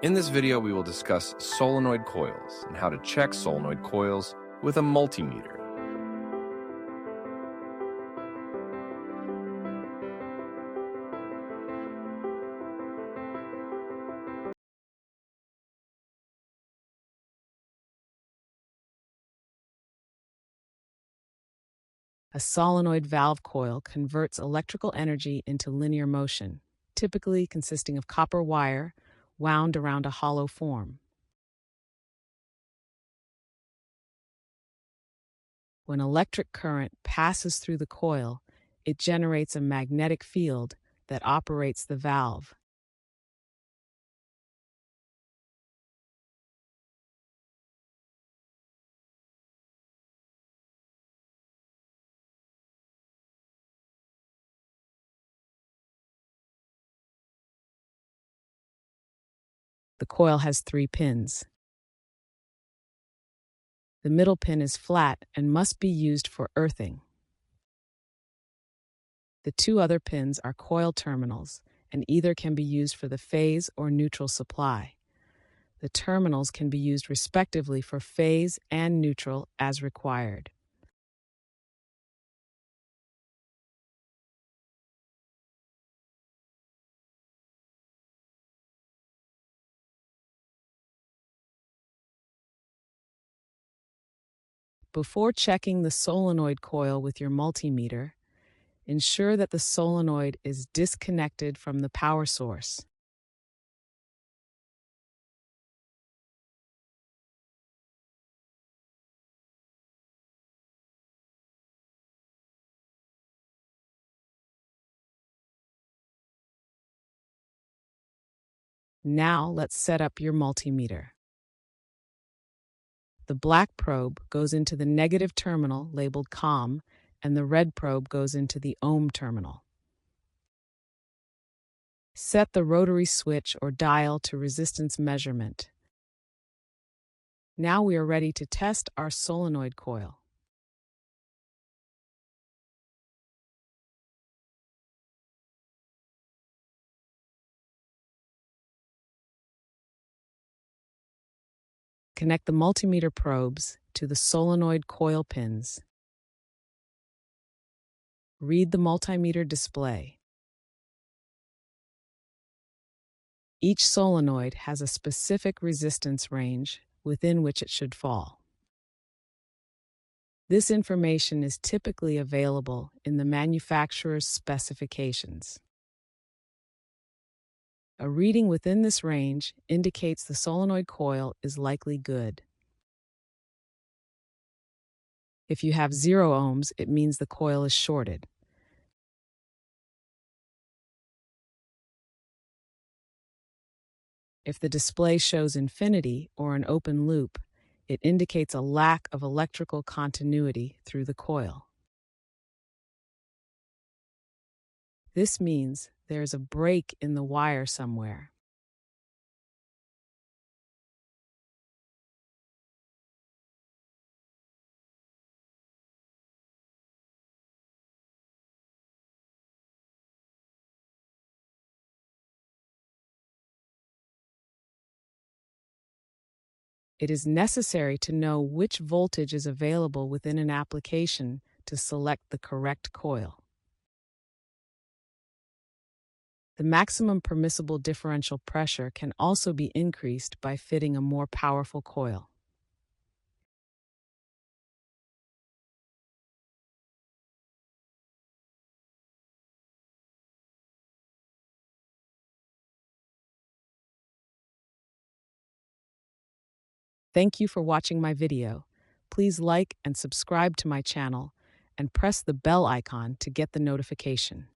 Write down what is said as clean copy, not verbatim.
In this video, we will discuss solenoid coils and how to check solenoid coils with a multimeter. A solenoid valve coil converts electrical energy into linear motion, typically consisting of copper wire wound around a hollow form. When electric current passes through the coil, it generates a magnetic field that operates the valve. The coil has 3 pins. The middle pin is flat and must be used for earthing. The 2 other pins are coil terminals, and either can be used for the phase or neutral supply. The terminals can be used respectively for phase and neutral as required. Before checking the solenoid coil with your multimeter, ensure that the solenoid is disconnected from the power source. Now let's set up your multimeter. The black probe goes into the negative terminal labeled COM, and the red probe goes into the ohm terminal. Set the rotary switch or dial to resistance measurement. Now we are ready to test our solenoid coil. Connect the multimeter probes to the solenoid coil pins. Read the multimeter display. Each solenoid has a specific resistance range within which it should fall. This information is typically available in the manufacturer's specifications. A reading within this range indicates the solenoid coil is likely good. If you have 0 ohms, it means the coil is shorted. If the display shows infinity or an open loop, it indicates a lack of electrical continuity through the coil. This means there is a break in the wire somewhere. It is necessary to know which voltage is available within an application to select the correct coil. The maximum permissible differential pressure can also be increased by fitting a more powerful coil. Thank you for watching my video. Please like and subscribe to my channel and press the bell icon to get the notification.